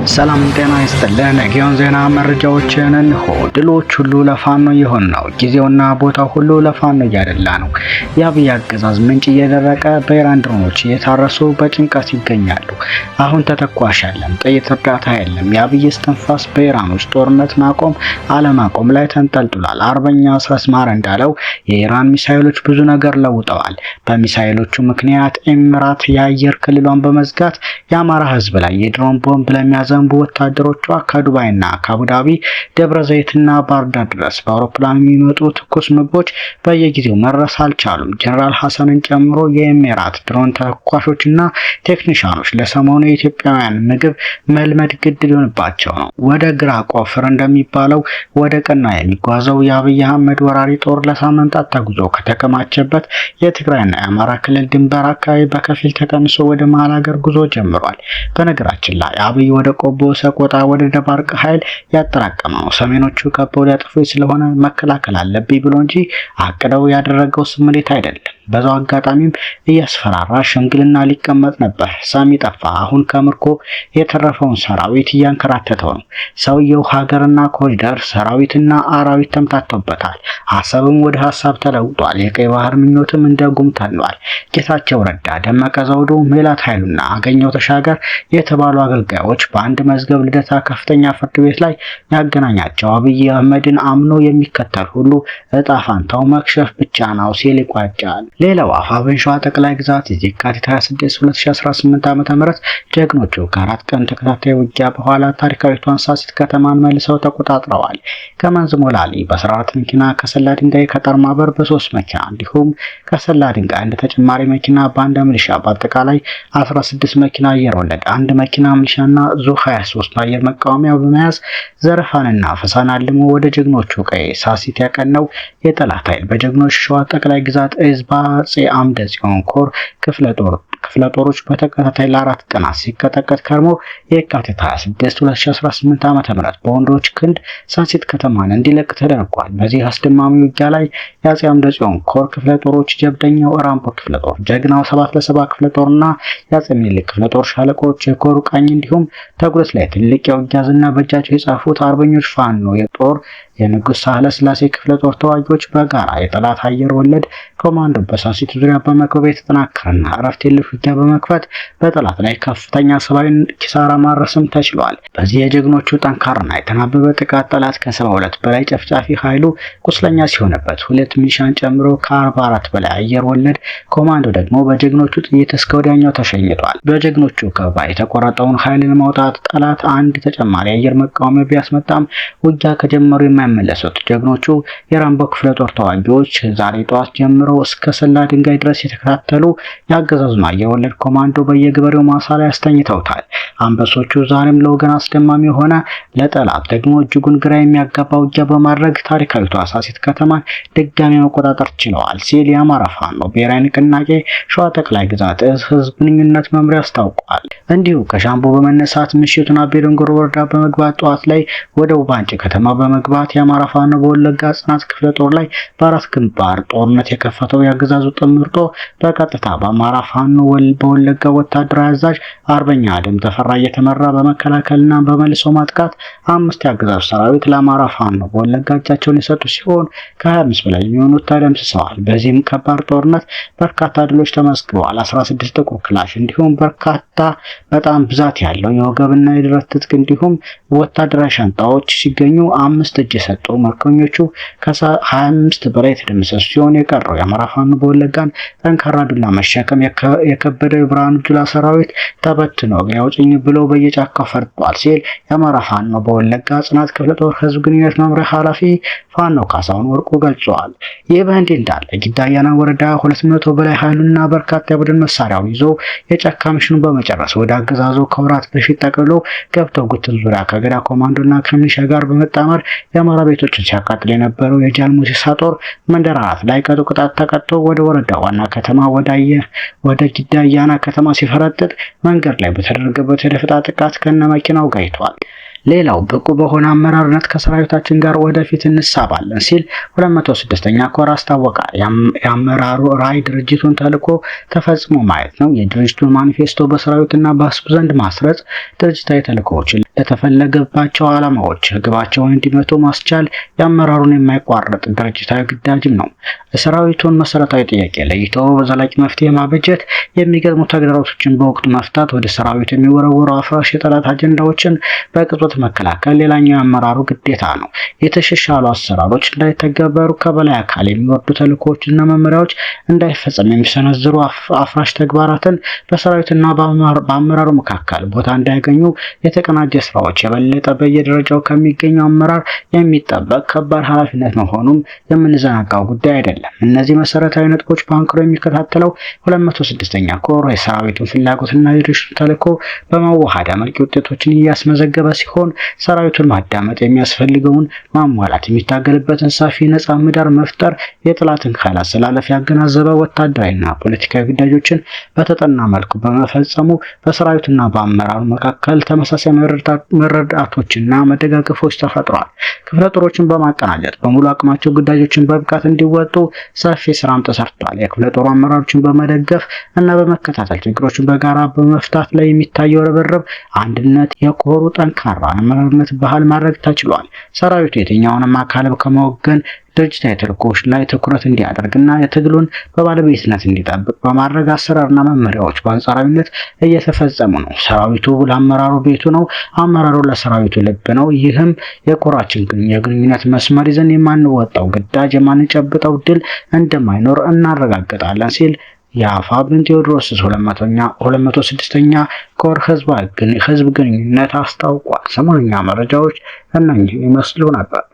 ሰላም ጤና ይስጥልን። ጊዮን ዜና መረጃዎችን እንሆ። ድሎች ሁሉ ለፋኖ ይሆን ነው። ጊዜውና ቦታው ሁሉ ለፋኖ እያደላ ነው። የአብይ አገዛዝ ምንጭ እየደረቀ በኢራን ድሮኖች እየታረሱ በጭንቀት ይገኛሉ። አሁን ተተኳሽ የለም፣ ጥይት እርዳታ የለም። የአብይ እስትንፋስ በኢራኖች ጦርነት ማቆም አለማቆም ላይ ተንጠልጥሏል። አርበኛ አስረስማር እንዳለው የኢራን ሚሳኤሎች ብዙ ነገር ለውጠዋል። በሚሳኤሎቹ ምክንያት ኤሚራት የአየር ክልሏን በመዝጋት የአማራ ሕዝብ ላይ የድሮን ቦምብ ለሚያዘንቡ ወታደሮቿ ከዱባይና ከአቡዳቢ ደብረ ዘይትና ባህርዳር ድረስ በአውሮፕላን የሚመጡ ትኩስ ምግቦች በየጊዜው መድረስ አልቻሉም። ጀነራል ሐሰንን ጨምሮ የኤሚራት ድሮን ተኳሾችና ቴክኒሻኖች ለሰሞኑ የኢትዮጵያውያን ምግብ መልመድ ግድ ሊሆንባቸው ነው። ወደ ግራ ቆፍር እንደሚባለው ወደ ቀና የሚጓዘው የአብይ አህመድ ወራሪ ጦር ለሳምንታት ተጉዞ ከተከማቸበት የትግራይና የአማራ ክልል ድንበር አካባቢ በከፊል ተቀንሶ ወደ መሀል ሀገር ጉዞ ጀምሯል። በነገራችን ላይ አብይ ወደ ቆቦ፣ ሰቆጣ፣ ወደ ደባርቅ ኃይል ያጠራቀመው ሰሜኖቹ ከበው ሊያጠፉ ስለሆነ መከላከል አለብኝ ብሎ እንጂ አቅደው ያደረገው ስምሪት አይደለም። በዛው አጋጣሚም እያስፈራራ ሽምግልና ሊቀመጥ ነበር። ሳሚ ጠፋ። አሁን ከምርኮ የተረፈውን ሰራዊት እያንከራተተው ነው። ሰውየው ሀገርና ኮሪደር ሰራዊትና አራዊት ተምታተውበታል። ሀሳብም ወደ ሀሳብ ተለውጧል። የቀይ ባህር ምኞትም እንደ ጉም ተኗል። ጌታቸው ረዳ፣ ደመቀ ዘውዱ፣ ሜላት ኃይሉና አገኘው ተሻገር የተባሉ አገልጋዮች በአንድ መዝገብ ልደታ ከፍተኛ ፍርድ ቤት ላይ ያገናኛቸው አብይ አህመድን አምኖ የሚከተል ሁሉ እጣ ፋንታው መክሸፍ ብቻ ነው ሲል ይቋጫል። ሌላው አፋብኃ ሸዋ ጠቅላይ ግዛት የካቲት 26 2018 ዓ.ም ጀግኖቹ ከአራት ቀን ተከታታይ ውጊያ በኋላ ታሪካዊቷን ሳሲት ከተማን መልሰው ተቆጣጥረዋል። ከመንዝ ሞላሊ በ14 መኪና፣ ከሰላ ድንጋይ ከጠርማበር በ3 መኪና እንዲሁም ከሰላ ድንጋይ አንድ ተጨማሪ መኪና በአንድ ሚሊሻ በአጠቃላይ 16 መኪና አየር ወለድ፣ አንድ መኪና ሚሊሻና ዙ 23 አየር መቃወሚያ በመያዝ ዘረፋንና ፈሳን አልሞ ወደ ጀግኖቹ ቀይ ሳሲት ያቀነው የጠላት ኃይል በጀግኖች ሸዋ ጠቅላይ ግዛት እዝባ አፄ አምደ ጽዮን ኮር ክፍለ ጦሮች በተከታታይ ለአራት ቀናት ሲቀጠቀጥ ከርሞ የካቲት 26 2018 ዓ.ም በወንዶች ክንድ ሳሲት ከተማን እንዲለቅ ተደርጓል። በዚህ አስደማሚ ውጊያ ላይ የአፄ አምደ ጽዮን ኮር ክፍለ ጦሮች ጀብደኛው ራምቦ ክፍለ ጦር፣ ጀግናው 7 ክፍለ ጦርና የአፄ ምኒልክ ክፍለ ጦር ሻለቆች፣ የኮሩ ቃኝ እንዲሁም ተጉለት ላይ ትልቅ የውጊያ ዝና በእጃቸው የጻፉት አርበኞች ፋኖ የጦር የንጉሥ ሳህለ ስላሴ ክፍለ ጦር ተዋጊዎች በጋራ የጠላት አየር ወለድ ኮማንዶ በሳሲት ዙሪያ በመክበብ የተጠናከረና እረፍት የለሽ ውጊያ በመክፈት በጠላት ላይ ከፍተኛ ሰብአዊ ኪሳራ ማድረስም ተችሏል። በዚህ የጀግኖቹ ጠንካራና የተናበበ ጥቃት ጠላት ከ72 በላይ ጨፍጫፊ ኃይሉ ቁስለኛ ሲሆንበት 2 ሚሊሻን ጨምሮ ከ44 በላይ አየር ወለድ ኮማንዶ ደግሞ በጀግኖቹ ጥይት እስከ ወዲያኛው ተሸኝቷል። በጀግኖቹ ከበባ የተቆረጠውን ኃይል ለማውጣት ጠላት አንድ ተጨማሪ አየር መቃወሚያ ቢያስመጣም ውጊያ ከጀመሩ የማይመለሱት ጀግኖቹ የራምቦ ክፍለ ጦር ተዋጊዎች ዛሬ ጠዋት ጀምሮ እስከ ሰላ ድንጋይ ድረስ የተከታተሉ ያገዛዙን አየር ወለድ ኮማንዶ በየገበሬው ማሳ ላይ አስተኝተውታል። አንበሶቹ ዛሬም ለወገን አስደማሚ የሆነ ለጠላት ደግሞ እጅጉን ግራ የሚያጋባ ውጊያ በማድረግ ታሪካዊቷ ሳሲት ከተማን ድጋሚ መቆጣጠር ችለዋል ሲል የአማራ ፋኖ ብሔራዊ ንቅናቄ ሸዋ ጠቅላይ ግዛት ህዝብ ግንኙነት መምሪያ አስታውቋል። እንዲሁ ከሻምቦ በመነሳት ምሽቱን አቤ ደንጎሮ ወረዳ በመግባት ጠዋት ላይ ወደ ውባንጭ ከተማ በመግባት የአማራ ፋኖ በወለጋ ጽናት ክፍለ ጦር ላይ በአራት ግንባር ጦርነት የከፈተው ያገዛዙ ጥምር ጦር በቀጥታ በአማራ ፋኖ በወለጋ ወታደራዊ አዛዥ አርበኛ አደም ተፈራ እየተመራ በመከላከልና በመልሶ ማጥቃት 5 ያገዛዙ ሰራዊት ለአማራ ፋኖ በወለጋ እጃቸውን የሰጡ ሲሆን ከ25 በላይ የሚሆኑት ተደምስሰዋል። በዚህም ከባድ ጦርነት በርካታ ድሎች ተመዝግበዋል። 16 ጥቁር ክላሽ እንዲሁም በርካታ በጣም ብዛት ያለው የወገብና የደረት ትጥቅ እንዲሁም ወታደራዊ ሻንጣዎች ሲገኙ 5 እጅ የሰጡ ምርኮኞቹ ከ25 በላይ የተደመሰሱ ሲሆን የቀረው የአማራ ፋኖ በወለጋን ጠንካራ ዱላ መሸከም የከበደው የብርሃኑ ጁላ ሰራዊት ተበትኖ ያውጭኝ ብሎ በየጫካው ፈርጧል ሲል የአማራ ፋኖ በወለጋ ጽናት ክፍለ ጦር ህዝብ ግንኙነት መምሪያ ኃላፊ ፋኖ ካሳሁን ወርቁ ገልጿል። ይህ በእንዲህ እንዳለ ጊዳ አያና ወረዳ 200 በላይ ኃይሉና በርካታ የቡድን መሳሪያውን ይዞ የጫካ ሚሽኑን በመጨረስ ወደ አገዛዙ ከወራት በፊት ጠቅልሎ ገብተው ጉትን ዙሪያ ከገዳ ኮማንዶና ከሚሊሻ ጋር በመጣመር የአማራ ቤቶችን ሲያቃጥል የነበረው የጃልሙሲሳ ጦር መንደር አራት ላይ ቅጣት ተቀጥቶ ወደ ወረዳ ዋና ከተማ ወደ ጊዳ አያና ከተማ ሲፈረጥጥ መንገድ ላይ በተደረገበት የደፈጣ ጥቃት ከነ መኪናው ጋይቷል። ሌላው ብቁ በሆነ አመራርነት ከሰራዊታችን ጋር ወደፊት እንሳባለን ሲል 206ኛ ኮር አስታወቀ። የአመራሩ ራዕይ ድርጅቱን ተልዕኮ ተፈጽሞ ማየት ነው። የድርጅቱን ማኒፌስቶ በሰራዊትና በሕዝቡ ዘንድ ማስረጽ፣ ድርጅታዊ ተልዕኮዎችን ለተፈለገባቸው ዓላማዎች ግባቸውን እንዲመቱ ማስቻል የአመራሩን የማይቋረጥ ድርጅታዊ ግዳጅም ነው። የሰራዊቱን መሰረታዊ ጥያቄ ለይቶ በዘላቂ መፍትሄ ማበጀት፣ የሚገጥሙ ተግዳሮቶችን በወቅቱ መፍታት፣ ወደ ሰራዊቱ የሚወረወሩ አፍራሽ የጠላት አጀንዳዎችን በቅጽበት መከላከል ሌላኛው የአመራሩ ግዴታ ነው። የተሻሻሉ አሰራሮች እንዳይተገበሩ፣ ከበላይ አካል የሚወርዱ ተልዕኮዎችና መመሪያዎች እንዳይፈጸም የሚሰነዝሩ አፍራሽ ተግባራትን በሰራዊትና በአመራሩ መካከል ቦታ እንዳያገኙ የተቀናጀ ስራዎች የበለጠ በየደረጃው ከሚገኘው አመራር የሚጠበቅ ከባድ ኃላፊነት መሆኑም የምንዘናጋው ጉዳይ አይደለም። እነዚህ መሰረታዊ ነጥቦች በአንክሮ የሚከታተለው 206ኛ ኮር የሰራዊቱን ፍላጎትና የድርጅቱን ተልዕኮ በማዋሃድ አመርቂ ውጤቶችን እያስመዘገበ ሲሆን ሰራዊቱን ማዳመጥ፣ የሚያስፈልገውን ማሟላት፣ የሚታገልበትን ሰፊ ነጻ ምህዳር መፍጠር፣ የጠላትን ኃይል አሰላለፍ ያገናዘበ ወታደራዊና ፖለቲካዊ ግዳጆችን በተጠና መልኩ በመፈጸሙ በሰራዊቱና በአመራሩ መካከል ተመሳሳይ መረዳቶችና መደጋገፎች ተፈጥሯል። ክፍለ ጦሮችን በማቀናጀት በሙሉ አቅማቸው ግዳጆችን በብቃት እንዲወጡ ሰፊ ስራም ተሰርቷል። የክፍለ ጦሩ አመራሮችን በመደገፍ እና በመከታተል ችግሮችን በጋራ በመፍታት ላይ የሚታየው ርብርብ አንድነት የኮሩ ጠንካራ አመራርነት ባህል ማድረግ ተችሏል። ሰራዊቱ የትኛውንም አካል ከመወገን ድርጅታዊ ተልዕኮዎች ላይ ትኩረት እንዲያደርግና የትግሉን በባለቤትነት እንዲጠብቅ በማድረግ አሰራርና መመሪያዎች በአንጻራዊነት እየተፈጸሙ ነው። ሰራዊቱ ለአመራሩ ቤቱ ነው፣ አመራሩ ለሰራዊቱ ልብ ነው። ይህም የኮራችን የግንኙነት መስመር ይዘን የማንወጣው ግዳጅ የማንጨብጠው ድል እንደማይኖር እናረጋግጣለን ሲል የአፋብኃኝ ቴዎድሮስ 206ኛ ኮር ህዝብ ግንኙነት አስታውቋል። ሰሞንኛ መረጃዎች እነኚህ ይመስሉ ነበር።